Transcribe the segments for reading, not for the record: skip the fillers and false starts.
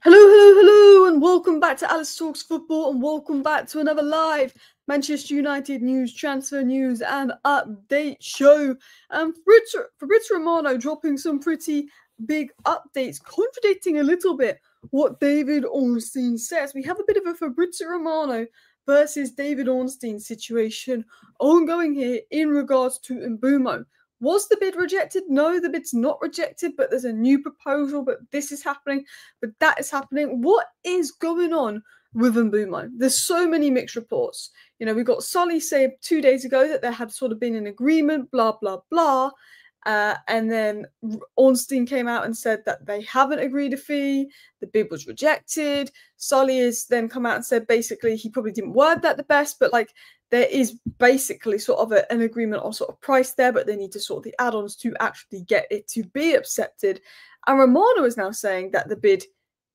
Hello, hello, hello, and welcome back to Alice Talks Football, and welcome back to another live Manchester United news, transfer news, and update show. Fabrizio Romano dropping some pretty big updates, contradicting a little bit what David Ornstein says. We have a bit of a Fabrizio Romano versus David Ornstein situation ongoing here in regards to Mbeumo. Was the bid rejected? No, the bid's not rejected, but there's a new proposal, but this is happening, but that is happening. What is going on with Mbeumo? There's so many mixed reports. You know, we got Solly say 2 days ago that there had sort of been an agreement, blah, blah, blah. And then Ornstein came out and said that they haven't agreed a fee, the bid was rejected. Solly has then come out and said basically he probably didn't word that the best, but like there is basically sort of an agreement on sort of price there, but they need to sort the add-ons to actually get it to be accepted. And Romano is now saying that the bid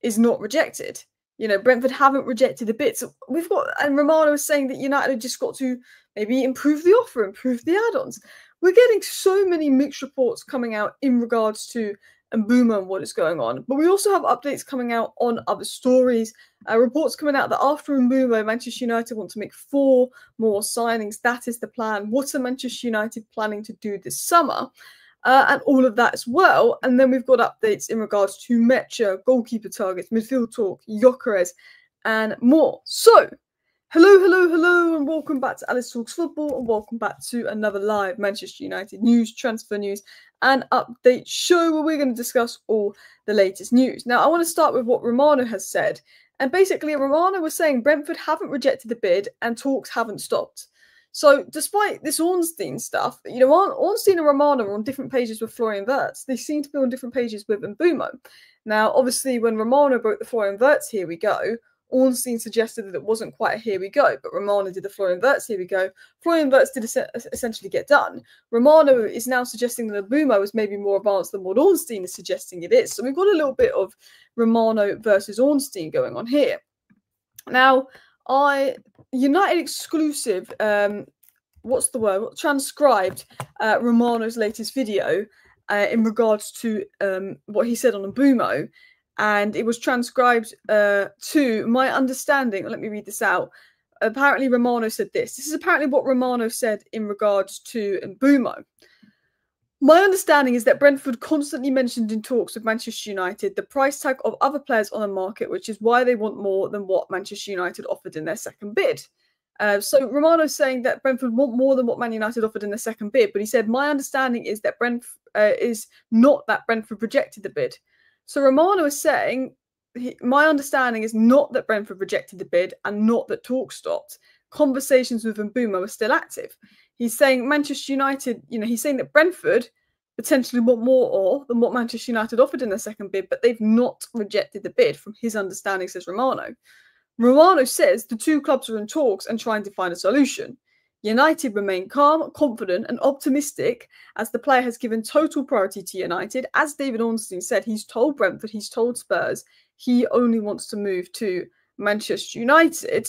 is not rejected. You know, Brentford haven't rejected the bid. So we've got, and Romano is saying that United have just got to maybe improve the offer, improve the add-ons. We're getting so many mixed reports coming out in regards to Mbeumo and what is going on. But we also have updates coming out on other stories. Reports coming out that after Mbeumo, Manchester United want to make 4 more signings. That is the plan. What are Manchester United planning to do this summer? And all of that as well. And then we've got updates in regards to Mecha, goalkeeper targets, midfield talk, Gyökeres, and more. So, hello, hello, hello, and welcome back to Alice Talks Football, and welcome back to another live Manchester United news, transfer news, and update show where we're going to discuss all the latest news. Now, I want to start with what Romano has said. And basically, Romano was saying Brentford haven't rejected the bid and talks haven't stopped. So, despite this Ornstein stuff, you know, Ornstein and Romano are on different pages with Florian Wirtz. They seem to be on different pages with Mbeumo. Now, obviously, when Romano broke the Florian Wirtz, here we go, Ornstein suggested that it wasn't quite a here we go, but Romano did the Florian Wirtz, here we go. Florian Wirtz did essentially get done. Romano is now suggesting that Mbeumo is maybe more advanced than what Ornstein is suggesting it is. So we've got a little bit of Romano versus Ornstein going on here. Now, United exclusive, what's the word? Transcribed Romano's latest video in regards to what he said on Mbeumo. And it was transcribed to my understanding. Let me read this out. Apparently, Romano said this. This is apparently what Romano said in regards to Mbeumo. My understanding is that Brentford constantly mentioned in talks with Manchester United the price tag of other players on the market, which is why they want more than what Manchester United offered in their second bid. So Romano's saying that Brentford want more than what Man United offered in their second bid, but he said, my understanding is that Brentford rejected the bid. So Romano is saying, my understanding is not that Brentford rejected the bid and not that talks stopped. Conversations with Mbeumo are still active. He's saying Manchester United, you know, he's saying that Brentford potentially want more than what Manchester United offered in their second bid, but they've not rejected the bid from his understanding, says Romano. Romano says the two clubs are in talks and trying to find a solution. United remain calm, confident, and optimistic as the player has given total priority to United. As David Ornstein said, he's told Brentford, he's told Spurs, he only wants to move to Manchester United.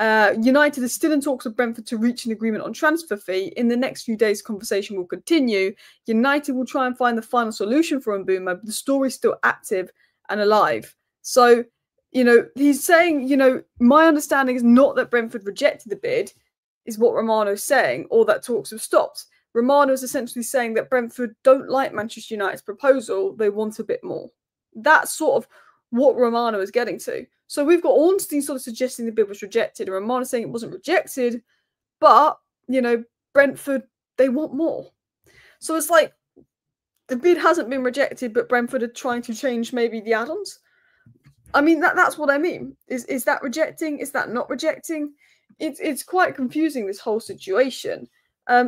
United is still in talks with Brentford to reach an agreement on transfer fee. In the next few days, conversation will continue. United will try and find the final solution for Mbeumo, but the story's still active and alive. So, you know, he's saying, you know, my understanding is not that Brentford rejected the bid, is what Romano's saying, or that talks have stopped. Romano is essentially saying that Brentford don't like Manchester United's proposal, they want a bit more. That's sort of what Romano is getting to. So we've got Ornstein sort of suggesting the bid was rejected, and Romano saying it wasn't rejected, but, you know, Brentford, they want more. So it's like, the bid hasn't been rejected, but Brentford are trying to change maybe the add-ons. I mean, that's what I mean. Is that rejecting? Is that not rejecting? It's quite confusing, this whole situation.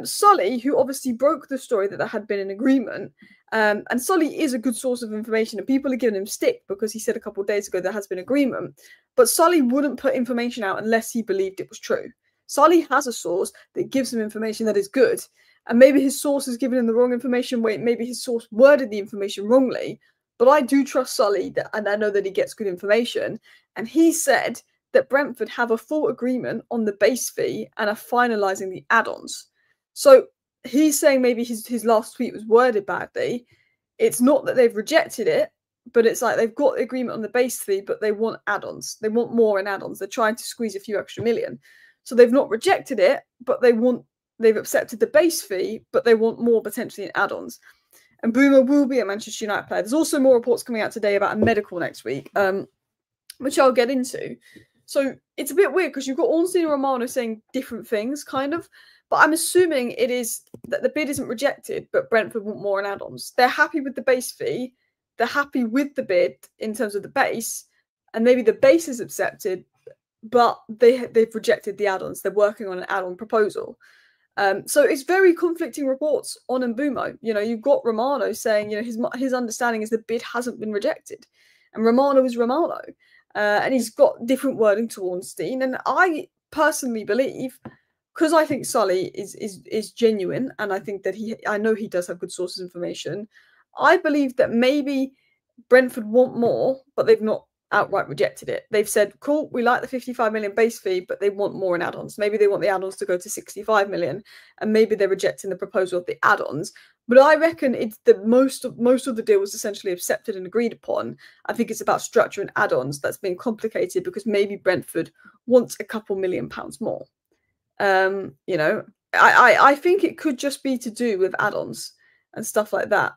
Solly, who obviously broke the story that there had been an agreement, and Solly is a good source of information, and people are giving him stick because he said a couple of days ago there has been agreement, but Solly wouldn't put information out unless he believed it was true. Solly has a source that gives him information that is good, and maybe his source has given him the wrong information, maybe his source worded the information wrongly, but I do trust Solly, and I know that he gets good information, and he said that Brentford have a full agreement on the base fee and are finalising the add-ons. So he's saying maybe his last tweet was worded badly. It's not that they've rejected it, but it's like they've got the agreement on the base fee, but they want add-ons. They want more in add-ons. They're trying to squeeze a few extra million. So they've not rejected it, but they've accepted the base fee, but they want more potentially in add-ons. And Mbeumo will be a Manchester United player. There's also more reports coming out today about a medical next week, which I'll get into. So it's a bit weird because you've got Ornstein and Romano saying different things, kind of. But I'm assuming it is that the bid isn't rejected, but Brentford want more in add-ons. They're happy with the base fee. They're happy with the bid in terms of the base. And maybe the base is accepted, but they've rejected the add-ons. They're working on an add-on proposal. So it's very conflicting reports on Mbeumo. You know, you've got Romano saying, you know, his understanding is the bid hasn't been rejected. And Romano is Romano. And he's got different wording to Ornstein. And I personally believe, because I think Sully is genuine, and I think that I know he does have good sources of information, I believe that maybe Brentford want more, but they've not outright rejected it. They've said, cool, we like the 55 million base fee, but they want more in add-ons. Maybe they want the add-ons to go to 65 million, and maybe they're rejecting the proposal of the add-ons. But I reckon it's the most of the deal was essentially accepted and agreed upon. I think it's about structure and add-ons that's been complicated because maybe Brentford wants a couple £1,000,000 more. You know, I think it could just be to do with add-ons and stuff like that.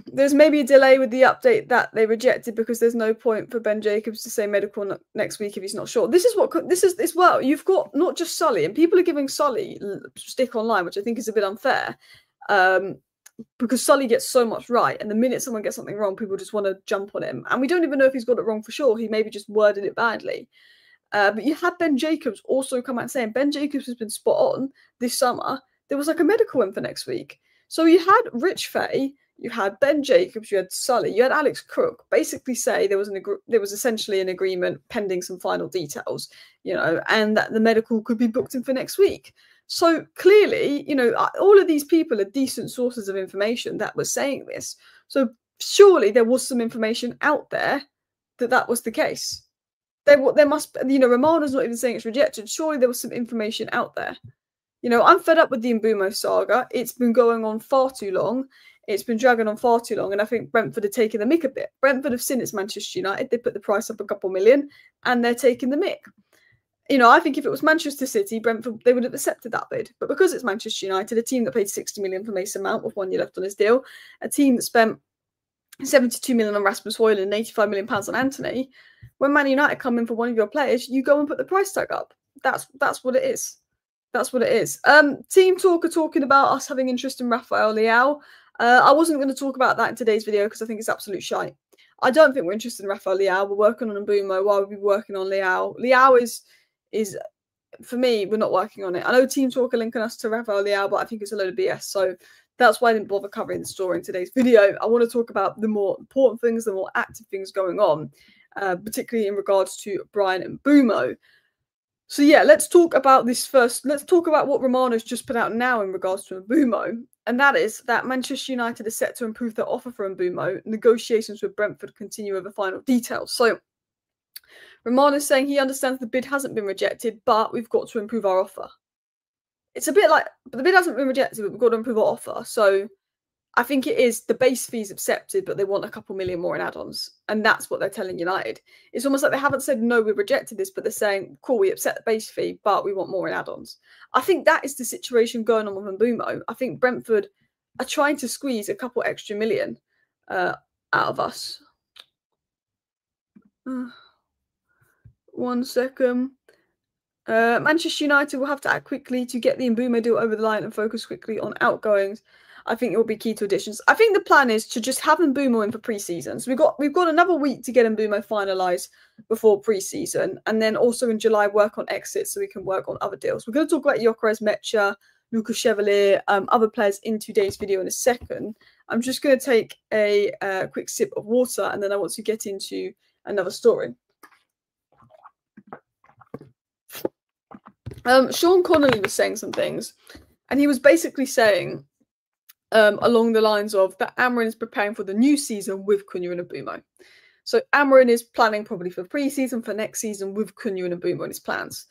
There's maybe a delay with the update that they rejected because there's no point for Ben Jacobs to say medical next week if he's not sure. This is as well. You've got not just Sully, and people are giving Sully stick online, which I think is a bit unfair, because Sully gets so much right, and the minute someone gets something wrong, people just want to jump on him. And we don't even know if he's got it wrong for sure. He maybe just worded it badly. But you had Ben Jacobs also come out saying Ben Jacobs has been spot on this summer. There was like a medical in for next week. So you had Rich Fay, you had Ben Jacobs, you had Sully, you had Alex Crook basically say there was essentially an agreement pending some final details, you know, and that the medical could be booked in for next week. So clearly, you know, all of these people are decent sources of information that were saying this. So surely there was some information out there that was the case. There must, you know, Romano's not even saying it's rejected. Surely there was some information out there. You know, I'm fed up with the Mbeumo saga. It's been going on far too long. It's been dragging on far too long, and I think Brentford are taking the mick a bit. Brentford have seen it's Manchester United. They put the price up a couple million, and they're taking the mick. You know, I think if it was Manchester City, Brentford, they would have accepted that bid. But because it's Manchester United, a team that paid 60 million for Mason Mount with 1 year left on his deal, a team that spent 72 million on Rasmus Højlund and 85 million pounds on Anthony, when Man United come in for one of your players, you go and put the price tag up. That's what it is. That's what it is. Team Talk are talking about us having interest in Rafael Leao. I wasn't going to talk about that in today's video because I think it's absolute shite. I don't think we're interested in Rafael Leao. We're working on Mbeumo while we'll be working on Leao. Leao is for me, we're not working on it. I know Team Talk are linking us to Rafael Leao, but I think it's a load of BS. So that's why I didn't bother covering the story in today's video. I want to talk about the more important things, the more active things going on, particularly in regards to Bryan Mbeumo. So yeah, let's talk about this first. Let's talk about what Romano's just put out now in regards to Mbeumo. And that is that Manchester United is set to improve their offer for Mbeumo. Negotiations with Brentford continue over final details. So Romano's saying he understands the bid hasn't been rejected, but we've got to improve our offer. It's a bit like, but the bid hasn't been rejected, but we've got to improve our offer. So I think it is the base fees accepted, but they want a couple million more in add-ons. And that's what they're telling United. It's almost like they haven't said, no, we rejected this, but they're saying, cool, we accept the base fee, but we want more in add-ons. I think that is the situation going on with Mbeumo. I think Brentford are trying to squeeze a couple extra million out of us. 1 second. Manchester United will have to act quickly to get the Mbeumo deal over the line and focus quickly on outgoings. I think it will be key to additions. I think the plan is to just have Mbeumo in for pre-season. So we've got another week to get Mbeumo finalised before pre-season, and then also in July work on exits so we can work on other deals. We're going to talk about Gyökeres Mecha, Lucas Chevalier, other players in today's video in a second. I'm just going to take a quick sip of water, and then I want to get into another story. Sean Connolly was saying some things, and he was basically saying along the lines of that Amarin is preparing for the new season with Cunha and Mbeumo. So Amarin is planning probably for pre-season for next season with Cunha and Mbeumo in his plans.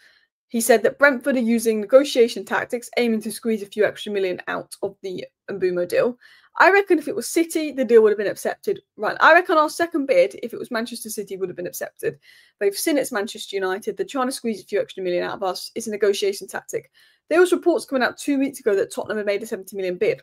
He said that Brentford are using negotiation tactics, aiming to squeeze a few extra million out of the Mbeumo deal. I reckon if it was City, the deal would have been accepted. Right. I reckon our second bid, if it was Manchester City, would have been accepted. They've seen it's Manchester United. They're trying to squeeze a few extra million out of us. It's a negotiation tactic. There was reports coming out 2 weeks ago that Tottenham had made a 70 million bid.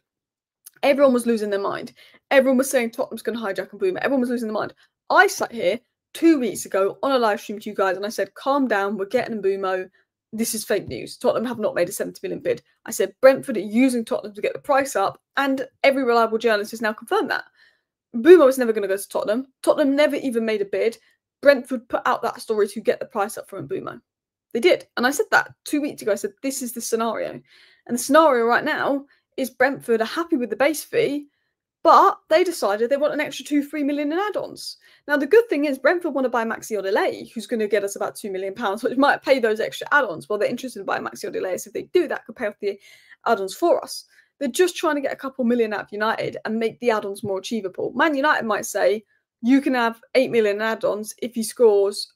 Everyone was losing their mind. Everyone was saying Tottenham's going to hijack Mbeumo. Everyone was losing their mind. I sat here 2 weeks ago on a live stream to you guys and I said, calm down, we're getting Mbeumo. This is fake news. Tottenham have not made a 70 million bid. I said Brentford are using Tottenham to get the price up, and every reliable journalist has now confirmed that. Mbeumo is never going to go to Tottenham. Tottenham never even made a bid. Brentford put out that story to get the price up for Mbeumo. They did. And I said that 2 weeks ago. I said, this is the scenario. And the scenario right now is Brentford are happy with the base fee, but they decided they want an extra 2-3 million in add-ons. Now, the good thing is Brentford want to buy Maxi Odelay, who's going to get us about £2 million, which might pay those extra add-ons. Well, they're interested in buying Maxi Odelay, so if they do that, could pay off the add-ons for us. They're just trying to get a couple million out of United and make the add-ons more achievable. Man United might say, you can have 8 million in add-ons if he scores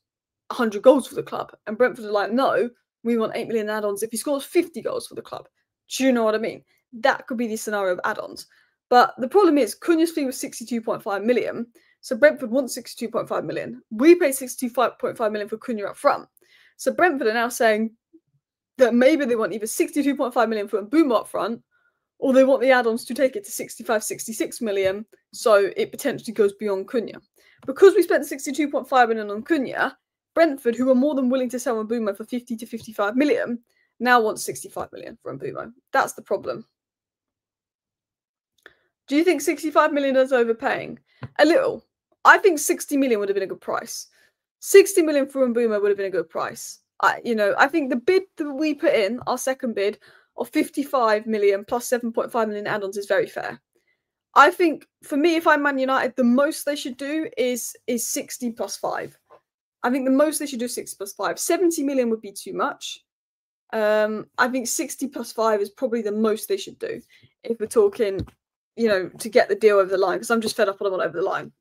100 goals for the club. And Brentford are like, no, we want 8 million add-ons if he scores 50 goals for the club. Do you know what I mean? That could be the scenario of add-ons. But the problem is, Cunha's fee was 62.5 million. So Brentford wants 62.5 million. We paid 62.5 million for Cunha up front. So Brentford are now saying that maybe they want either 62.5 million for Mbeumo up front, or they want the add-ons to take it to 65, 66 million, so it potentially goes beyond Cunha. Because we spent 62.5 million on Cunha, Brentford, who are more than willing to sell Mbeumo for 50 to 55 million, now wants 65 million for Mbeumo. That's the problem. Do you think 65 million is overpaying? A little. I think 60 million would have been a good price. 60 million for Mbeumo would have been a good price. I think the bid that we put in, our second bid, of 55 million plus 7.5 million add-ons is very fair. I think, for me, if I'm Man United, the most they should do is 60 plus 5. I think the most they should do is 60 plus 5. 70 million would be too much. I think 60 plus 5 is probably the most they should do if we're talking, to get the deal over the line, because I'm just fed up on them over the line.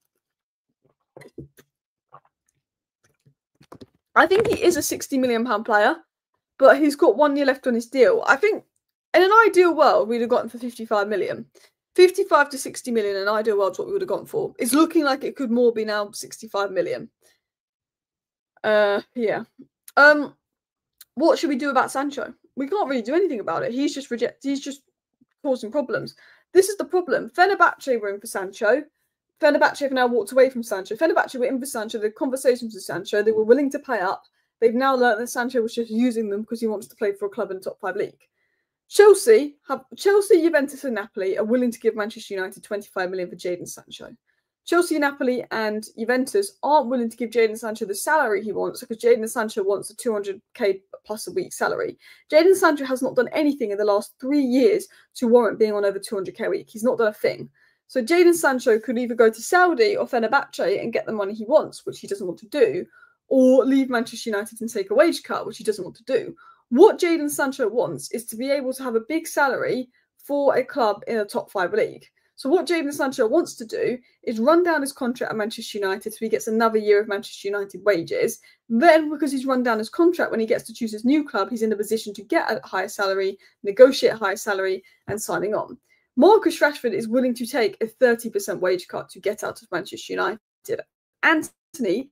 I think he is a £60 million player, but he's got 1 year left on his deal. I think in an ideal world, we'd have gotten for 55 million. 55 to 60 million in an ideal world is what we would have gone for. It's looking like it could more be now 65 million. Yeah. What should we do about Sancho? We can't really do anything about it. He's just He's just causing problems. This is the problem. Fenerbahce were in for Sancho. Fenerbahce have now walked away from Sancho. Fenerbahce were in for Sancho. The conversations with Sancho, they were willing to pay up. They've now learned that Sancho was just using them because he wants to play for a club in the top 5 league. Chelsea, Juventus and Napoli are willing to give Manchester United 25 million for Jadon Sancho. Chelsea, Napoli and Juventus aren't willing to give Jadon Sancho the salary he wants because Jadon Sancho wants a 200k plus a week salary. Jadon Sancho has not done anything in the last 3 years to warrant being on over 200k a week. He's not done a thing. So Jadon Sancho could either go to Saudi or Fenerbahce and get the money he wants, which he doesn't want to do, or leave Manchester United and take a wage cut, which he doesn't want to do. What Jadon Sancho wants is to be able to have a big salary for a club in a top 5 league. So what Jadon Sancho wants to do is run down his contract at Manchester United so he gets another year of Manchester United wages. Then, because he's run down his contract, when he gets to choose his new club, he's in a position to get a higher salary, negotiate a higher salary, and signing on. Marcus Rashford is willing to take a 30% wage cut to get out of Manchester United. Anthony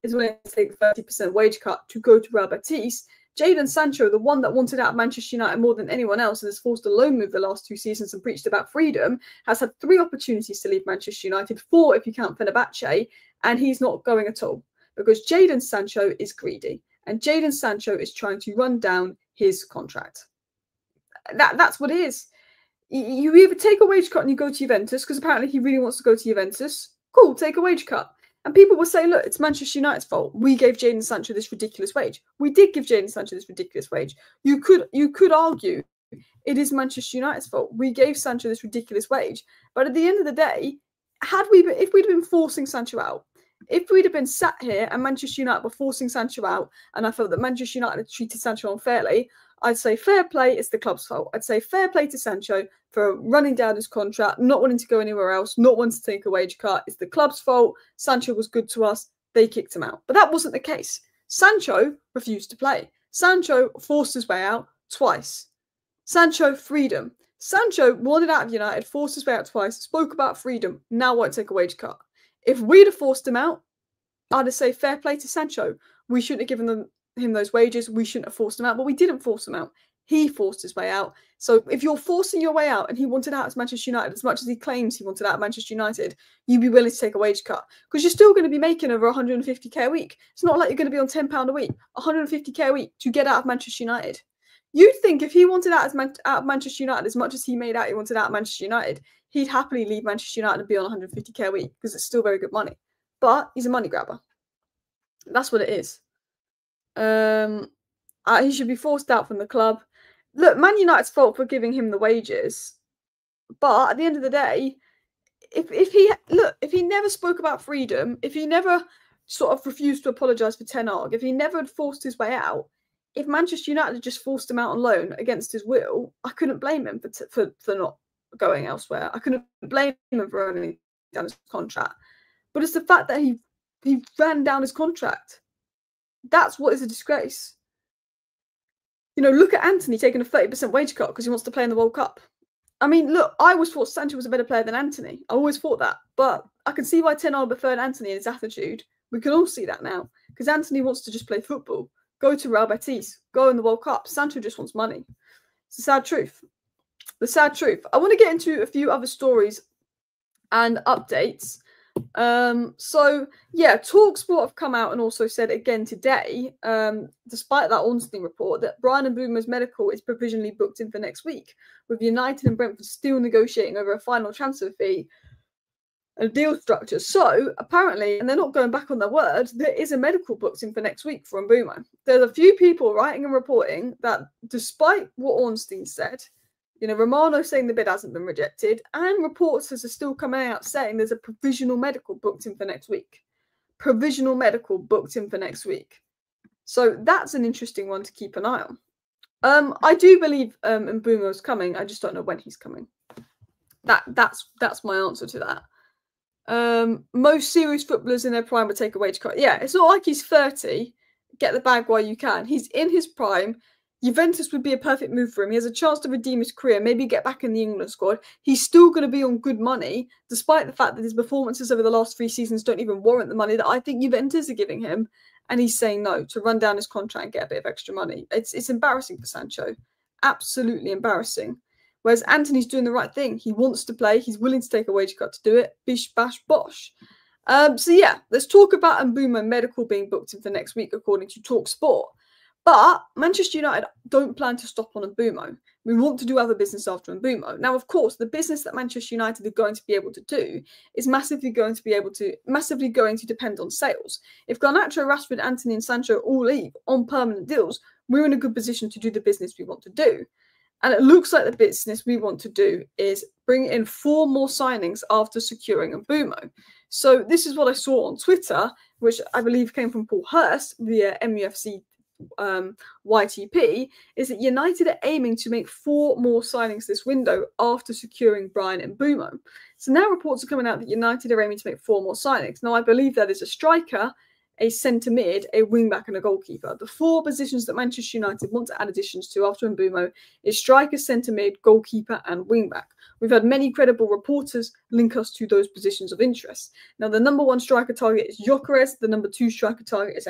is willing to take a 30% wage cut to go to Real Betis. Jadon Sancho, the one that wanted out of Manchester United more than anyone else and has forced a loan move the last 2 seasons and preached about freedom, has had 3 opportunities to leave Manchester United, 4 if you count Fenerbahce, and he's not going at all because Jadon Sancho is greedy and Jadon Sancho is trying to run down his contract. That's what it is. You either take a wage cut and you go to Juventus because apparently he really wants to go to Juventus. Cool, take a wage cut. And people will say, look, it's Manchester United's fault. We gave Jadon Sancho this ridiculous wage. We did give Jadon Sancho this ridiculous wage. You could argue it is Manchester United's fault. We gave Sancho this ridiculous wage. But at the end of the day, if we'd have been forcing Sancho out, if we'd have been sat here and Manchester United were forcing Sancho out, and I felt that Manchester United had treated Sancho unfairly, I'd say fair play, it's the club's fault. I'd say fair play to Sancho for running down his contract, not wanting to go anywhere else, not wanting to take a wage cut. It's the club's fault. Sancho was good to us. They kicked him out. But that wasn't the case. Sancho refused to play. Sancho forced his way out twice. Sancho, freedom. Sancho wanted out of United, forced his way out twice, spoke about freedom, now won't take a wage cut. If we'd have forced him out, I'd have say fair play to Sancho. We shouldn't have given him those wages. We shouldn't have forced him out, but we didn't force him out. He forced his way out. So if you're forcing your way out and he wanted out as Manchester United, as much as he claims he wanted out of Manchester United, you'd be willing to take a wage cut because you're still going to be making over 150k a week. It's not like you're going to be on £10 a week, 150k a week to get out of Manchester United. You'd think if he wanted out of Manchester United as much as he made out he wanted out of Manchester United, he'd happily leave Manchester United and be on 150k a week because it's still very good money. But he's a money grabber. That's what it is. He should be forced out from the club. Look, Man United's fault for giving him the wages, but at the end of the day, if he never spoke about freedom, if he never sort of refused to apologise for Ten Hag, if he never had forced his way out, if Manchester United had just forced him out on loan against his will, I couldn't blame him for not going elsewhere. I couldn't blame him for running down his contract. But it's the fact that he ran down his contract. That's what is a disgrace. You know, look at Anthony taking a 30% wage cut because he wants to play in the World Cup. I mean, look, I always thought Sancho was a better player than Anthony. I always thought that. But I can see why Ten Hag preferred Anthony and his attitude. We can all see that now. Because Anthony wants to just play football. Go to Real Betis. Go in the World Cup. Sancho just wants money. It's the sad truth. The sad truth. I want to get into a few other stories and updates. So yeah, TalkSport have come out and also said again today, despite that Ornstein report, that Bryan Mbeumo's medical is provisionally booked in for next week, with United and Brentford still negotiating over a final transfer fee and deal structure. So apparently, and they're not going back on their word, there is a medical booked in for next week for Mbeumo. There's a few people writing and reporting that despite what Ornstein said, you know, Romano saying the bid hasn't been rejected, and reports are still coming out saying there's a provisional medical booked in for next week. Provisional medical booked in for next week. So that's an interesting one to keep an eye on. I do believe Mbeumo's coming. I just don't know when he's coming. That's my answer to that. Most serious footballers in their prime would take a wage cut. Yeah, it's not like he's 30. Get the bag while you can. He's in his prime. Juventus would be a perfect move for him. He has a chance to redeem his career, maybe get back in the England squad. He's still going to be on good money, despite the fact that his performances over the last 3 seasons don't even warrant the money that I think Juventus are giving him. And he's saying no to run down his contract and get a bit of extra money. It's embarrassing for Sancho. Absolutely embarrassing. Whereas Anthony's doing the right thing. He wants to play. He's willing to take a wage cut to do it. Bish, bash, bosh. So yeah, let's talk about Mbeumo medical being booked in for next week, according to TalkSport. But Manchester United don't plan to stop on Mbeumo. We want to do other business after Mbeumo. Now, of course, the business that Manchester United are going to be able to do is massively going to depend on sales. If Garnacho, Rashford, Antony, and Sancho all leave on permanent deals, we're in a good position to do the business we want to do. And it looks like the business we want to do is bring in 4 more signings after securing Mbeumo. So this is what I saw on Twitter, which I believe came from Paul Hurst via MUFC YTP, is that United are aiming to make 4 more signings this window after securing Bryan Mbeumo. So now reports are coming out that United are aiming to make 4 more signings. Now I believe that is a striker, a centre mid, a wing back, and a goalkeeper. The 4 positions that Manchester United want to add additions to after Mbeumo is striker, centre mid, goalkeeper, and wing back. We've had many credible reporters link us to those positions of interest. Now, the number 1 striker target is Gyökeres. The number 2 striker target is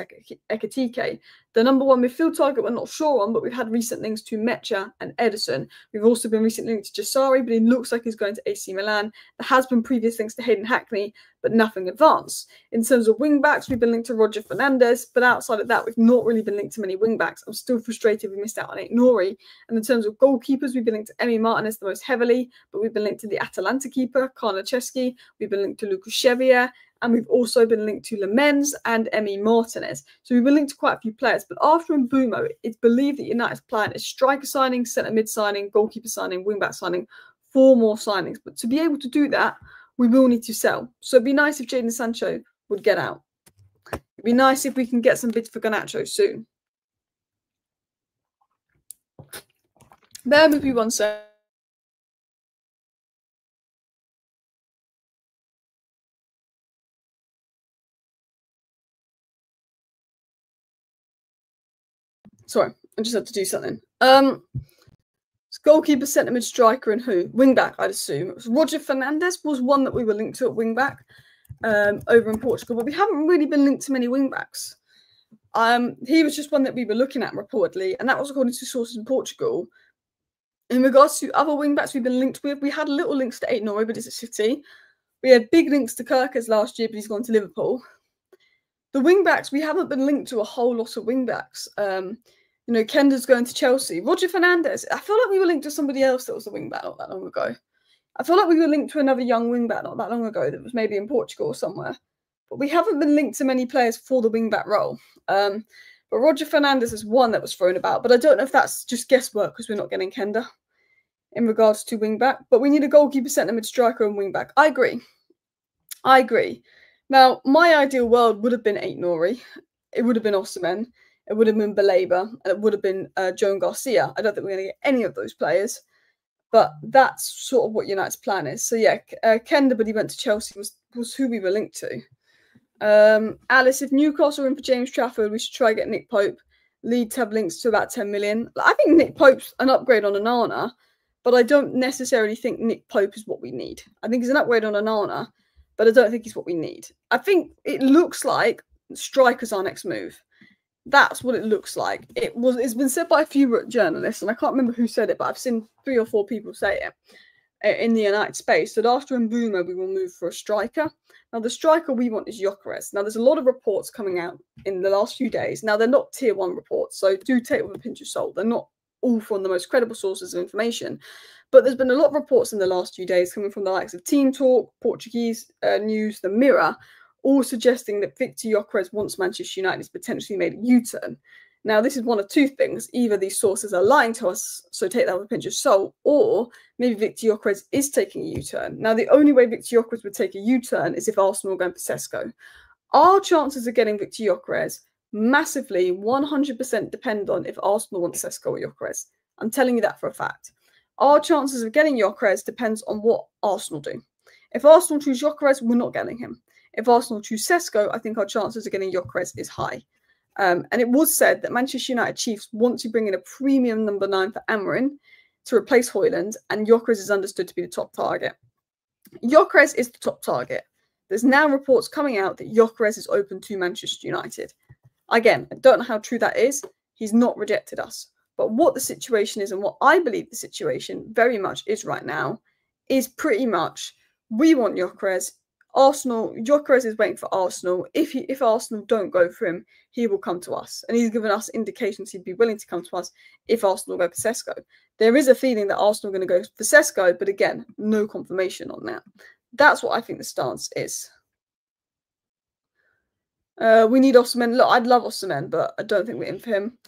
Ekitike. The number 1 midfield target we're not sure on, but we've had recent links to Mecha and Ederson. We've also been recently linked to Jasari, but he looks like he's going to AC Milan. There has been previous links to Hayden Hackney, but nothing advanced. In terms of wing backs, we've been linked to Roger Fernandez, but outside of that, we've not really been linked to many wing backs. I'm still frustrated we missed out on Nouri. And in terms of goalkeepers, we've been linked to Emi Martinez the most heavily, but we've been linked to the Atalanta keeper, Karnacheski. We've been linked to Lukashevia, and we've also been linked to Lemens and Emi Martinez. So we've been linked to quite a few players, but after Mbeumo, it's believed that United's plan is striker signing, centre mid signing, goalkeeper signing, wing back signing, 4 more signings. But to be able to do that, we will need to sell. So it'd be nice if Jadon Sancho would get out. It'd be nice if we can get some bids for Garnacho soon. Bear with me one sec. Sorry, I just had to do something. Goalkeeper, centre mid, striker, and who? Wing back, I'd assume. Roger Fernandez was one that we were linked to at wing back over in Portugal, but we haven't really been linked to many wing backs. He was just one that we were looking at reportedly, and that was according to sources in Portugal. In regards to other wing backs we've been linked with, we had little links to Aït-Nouri, but it's at City. We had big links to Kirkes last year, but he's gone to Liverpool. The wing backs, we haven't been linked to a whole lot of wing backs. You know, Kenda's going to Chelsea. Roger Fernandez, I feel like we were linked to somebody else that was a wing back not that long ago. I feel like we were linked to another young wing back not that long ago that was maybe in Portugal or somewhere. But we haven't been linked to many players for the wing back role. But Roger Fernandez is one that was thrown about. But I don't know if that's just guesswork because we're not getting Kenda in regards to wing back. But we need a goalkeeper, centre mid, striker, and wing back. I agree. I agree. Now, my ideal world would have been Aït-Nouri. It would have been Osimhen. It would have been Baleba, and it would have been Joan Garcia. I don't think we're going to get any of those players, but that's sort of what United's plan is. So yeah, Kenda, but he went to Chelsea, was who we were linked to. Alice, if Newcastle are in for James Trafford, we should try get Nick Pope. Leeds have links to about 10 million. I think Nick Pope's an upgrade on Onana, but I don't necessarily think Nick Pope is what we need. I think he's an upgrade on Onana, but I don't think he's what we need. I think it looks like striker's our next move. That's what it looks like. It's been said by a few journalists, and I can't remember who said it, but I've seen 3 or 4 people say it in the United space, that after Mbeumo, we will move for a striker. Now, the striker we want is Gyökeres. Now, there's a lot of reports coming out in the last few days. Now, they're not tier 1 reports, so do take it with a pinch of salt. They're not all from the most credible sources of information. But there's been a lot of reports in the last few days coming from the likes of Team Talk, Portuguese News, The Mirror, all suggesting that Victor Gyökeres, once Manchester United, has potentially made a U-turn. Now, this is one of 2 things. Either these sources are lying to us, so take that with a pinch of salt, or maybe Victor Gyökeres is taking a U-turn. Now, the only way Victor Gyökeres would take a U-turn is if Arsenal are going for Sesko. Our chances of getting Victor Gyökeres massively 100% depend on if Arsenal want Sesko or Gyökeres. I'm telling you that for a fact. Our chances of getting Gyökeres depends on what Arsenal do. If Arsenal choose Gyökeres, we're not getting him. If Arsenal choose Sesko, I think our chances of getting Gyökeres is high. And it was said that Manchester United Chiefs want to bring in a premium number 9 for Amorim to replace Højlund, and Gyökeres is understood to be the top target. Gyökeres is the top target. There's now reports coming out that Gyökeres is open to Manchester United. Again, I don't know how true that is. He's not rejected us. But what the situation is, and what I believe the situation very much is right now, is pretty much we want Gyökeres. Gyökeres is waiting for Arsenal. If Arsenal don't go for him, he will come to us. And he's given us indications he'd be willing to come to us if Arsenal go for Sesko. There is a feeling that Arsenal are going to go for Sesko, but again, no confirmation on that. That's what I think the stance is. We need Osimhen. Look, I'd love Osimhen, but I don't think we're in for him.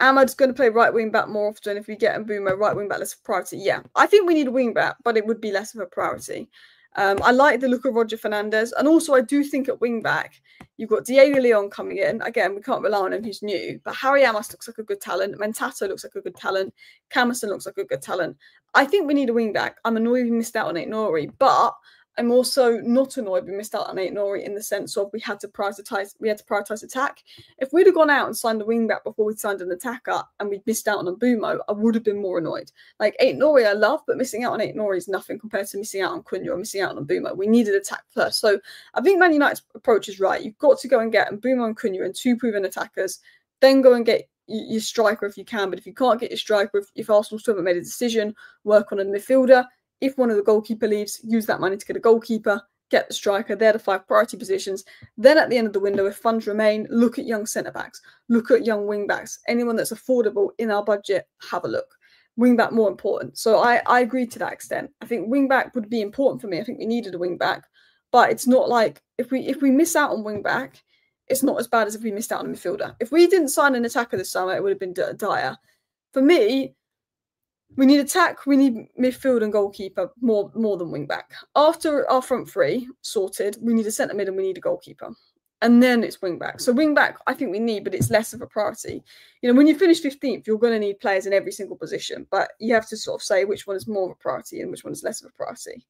Ahmad's going to play right wing back more often. If we get Mbeumo, right wing back less of a priority. Yeah, I think we need a wing back, but it would be less of a priority. I like the look of Roger Fernandez. And also, I do think at wing-back, you've got Diego Leon coming in. Again, we can't rely on him. He's new. But Harry Amos looks like a good talent. Mentato looks like a good talent. Camerson looks like a good talent. I think we need a wing-back. I'm annoyed we missed out on Aït-Nouri. But I'm also not annoyed we missed out on Aït-Nouri in the sense of we had to prioritize attack. If we'd have gone out and signed a wing-back before we'd signed an attacker and we'd missed out on Mbeumo, I would have been more annoyed. Like, Aït-Nouri I love, but missing out on Aït-Nouri is nothing compared to missing out on Cunha or missing out on Mbeumo. We needed attack first. So I think Man United's approach is right. You've got to go and get Mbeumo and Cunha and 2 proven attackers, then go and get your striker if you can. But if you can't get your striker, if Arsenal still haven't made a decision, work on a midfielder. If one of the goalkeeper leaves, use that money to get a goalkeeper, get the striker. They're the 5 priority positions. Then at the end of the window, if funds remain, look at young centre-backs, look at young wing-backs. Anyone that's affordable in our budget, have a look. Wing-back more important. So I agree to that extent. I think wing-back would be important for me. I think we needed a wing-back. But it's not like, if we miss out on wing-back, it's not as bad as if we missed out on a midfielder. If we didn't sign an attacker this summer, it would have been dire. For me, we need attack, we need midfield and goalkeeper more than wing back. After our front 3 sorted, we need a centre mid and we need a goalkeeper. And then it's wing back. So wing back, I think we need, but it's less of a priority. You know, when you finish 15th, you're going to need players in every single position, but you have to sort of say which one is more of a priority and which one is less of a priority.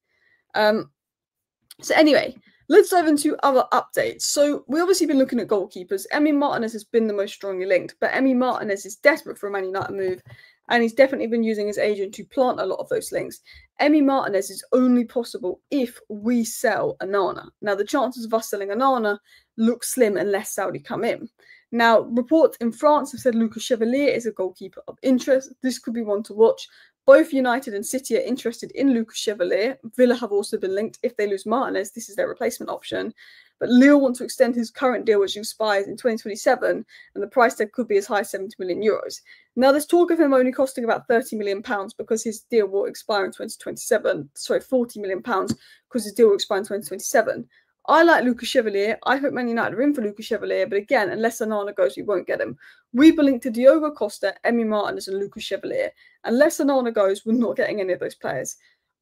So anyway, Let's dive into other updates. So we obviously been looking at goalkeepers. Emi Martinez has been the most strongly linked, but Emi Martinez is desperate for a Man United move, and he's definitely been using his agent to plant a lot of those links. Emi Martinez is only possible if we sell Onana. Now, the chances of us selling Onana look slim unless Saudi come in. Now, reports in France have said Lucas Chevalier is a goalkeeper of interest. This could be one to watch. Both United and City are interested in Lucas Chevalier. Villa have also been linked. If they lose Martinez, this is their replacement option. But Lille want to extend his current deal, which expires in 2027, and the price tag could be as high as 70 million euros. Now, there's talk of him only costing about 30 million pounds because his deal will expire in 2027. Sorry, 40 million pounds because his deal will expire in 2027. I like Lucas Chevalier. I hope Man United are in for Lucas Chevalier, but again, unless Onana goes, we won't get him. We've been linked to Diogo Costa, Emi Martinez, and Lucas Chevalier. Unless Onana goes, we're not getting any of those players.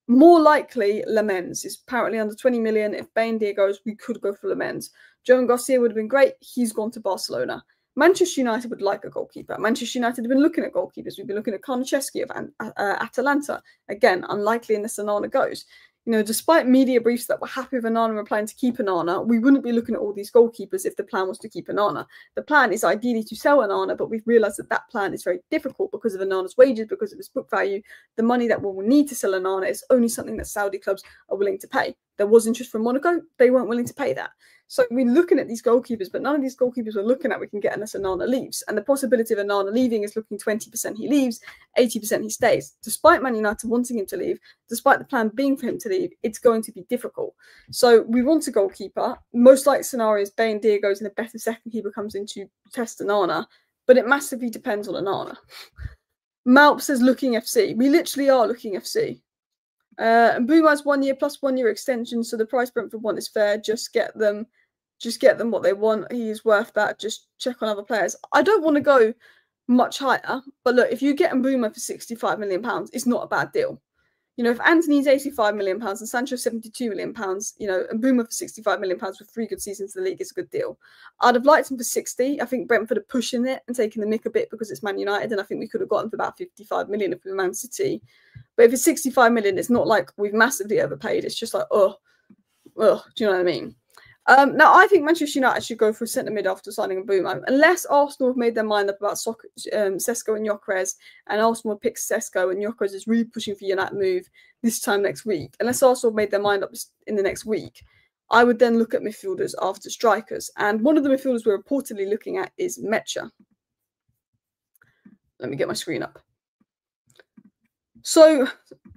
More likely, Lamens is apparently under 20 million. If Baindia goes, we could go for Lamens. Joan Garcia would have been great. He's gone to Barcelona. Manchester United would like a goalkeeper. Manchester United have been looking at goalkeepers. We've been looking at Karnachevsky of Atalanta. Again, unlikely unless Onana goes. You know, despite media briefs that were happy with Onana and were planning to keep Onana, we wouldn't be looking at all these goalkeepers if the plan was to keep Onana. The plan is ideally to sell Onana, but we've realised that that plan is very difficult because of Onana's wages, because of his book value. The money that we'll need to sell Onana is only something that Saudi clubs are willing to pay. There was interest from Monaco. They weren't willing to pay that. So we're looking at these goalkeepers, but none of these goalkeepers we're looking at we can get unless Onana leaves. And the possibility of Onana leaving is looking 20% he leaves, 80% he stays. Despite Man United wanting him to leave, despite the plan being for him to leave, it's going to be difficult. So we want a goalkeeper. Most likely scenario is Baindia goes in a better second keeper comes in to test Onana, but it massively depends on Onana. Malp says looking FC. We literally are looking FC. Mbeumo has 1 year plus 1 year extension, so the price Brentford want is fair. Just get them what they want. He is worth that. Just check on other players. I don't want to go much higher, but look, if you get Mbeumo for £65 million, it's not a bad deal. You know, if Anthony's £85 million and Sancho £72 million, you know, and Mbeumo for £65 million with 3 good seasons in the league is a good deal. I'd have liked him for 60. I think Brentford are pushing it and taking the mick a bit because it's Man United, and I think we could have gotten for about 55 million if we were Man City. But if it's 65 million, it's not like we've massively overpaid. It's just like, do you know what I mean? Now, I think Manchester United should go for a centre mid after signing Mbeumo, unless Arsenal have made their mind up about Sesko and Gyökeres, and Arsenal picks Sesko and Gyökeres is really pushing for United move this time next week. Unless Arsenal have made their mind up in the next week, I would then look at midfielders after strikers. And one of the midfielders we're reportedly looking at is Mecha. Let me get my screen up. So,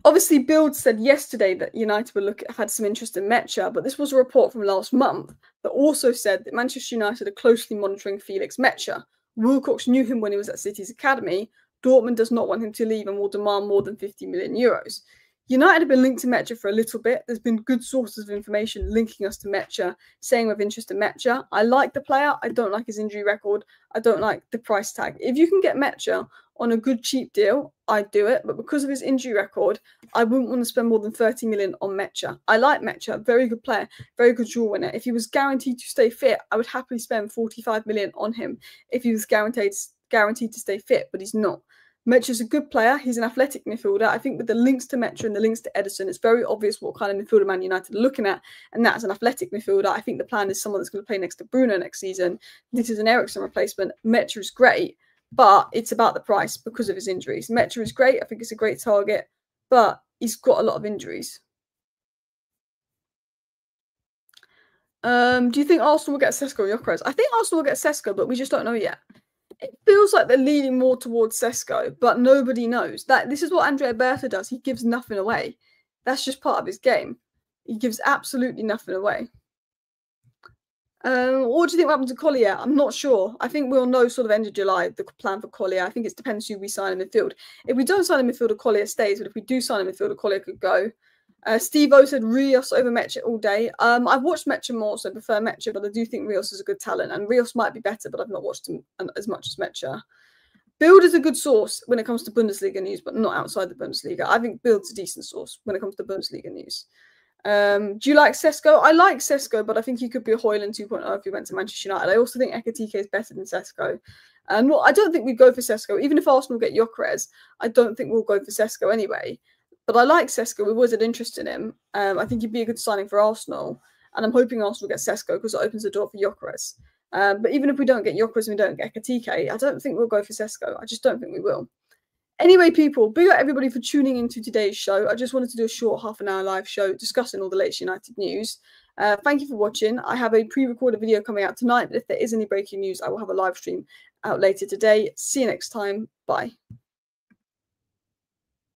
obviously, Bild said yesterday that United had some interest in Mecha, but this was a report from last month that also said that Manchester United are closely monitoring Felix Mecha. Wilcox knew him when he was at City's academy. Dortmund does not want him to leave and will demand more than 50 million euros. United have been linked to Mecha for a little bit. There's been good sources of information linking us to Mecha, saying we have interest in Mecha. I like the player. I don't like his injury record. I don't like the price tag. If you can get Mecha on a good cheap deal, I'd do it. But because of his injury record, I wouldn't want to spend more than 30 million on Mecha. I like Mecha, very good player, very good dual winner. If he was guaranteed to stay fit, I would happily spend 45 million on him if he was guaranteed to stay fit, but he's not. Mecha's a good player. He's an athletic midfielder. I think with the links to Mecha and the links to Ederson, it's very obvious what kind of midfielder Man United are looking at, and that's an athletic midfielder. I think the plan is someone that's going to play next to Bruno next season. This is an Eriksen replacement. Mecha is great, but it's about the price because of his injuries. Mecha is great. I think it's a great target, but he's got a lot of injuries. Do you think Arsenal will get Sesko or Gyökeres? I think Arsenal will get Sesko, but we just don't know yet. It feels like they're leaning more towards Sesko, but nobody knows. This is what Andrea Berta does. He gives nothing away. That's just part of his game. He gives absolutely nothing away. What do you think will happen to Collier? I'm not sure. I think we'll know sort of end of July the plan for Collier. I think it depends who we sign in midfield. If we don't sign in midfield, Collier stays. But if we do sign in midfield, Collier could go. Steve-O said Rios over Mecha all day. I've watched Mecha more, so I prefer Mecha, but I do think Rios is a good talent. And Rios might be better, but I've not watched him as much as Mecha. Bild is a good source when it comes to Bundesliga news, but not outside the Bundesliga. I think Bild's a decent source when it comes to Bundesliga news. Do you like Sesko? I like Sesko, but I think he could be a Højlund 2.0 if he went to Manchester United. I also think Ekitike is better than Sesko. And I don't think we'd go for Sesko. Even if Arsenal get Gyökeres, I don't think we'll go for Sesko anyway. But I like Sesko. We've always had interest in him. I think he'd be a good signing for Arsenal. And I'm hoping Arsenal get Sesko because it opens the door for Gyökeres. But even if we don't get Gyökeres and we don't get Ekitike, I don't think we'll go for Sesko. I just don't think we will. Anyway, people, big up everybody for tuning into today's show. I just wanted to do a short half-an-hour live show discussing all the latest United news. Thank you for watching. I have a pre-recorded video coming out tonight, but if there is any breaking news, I will have a live stream out later today. See you next time. Bye.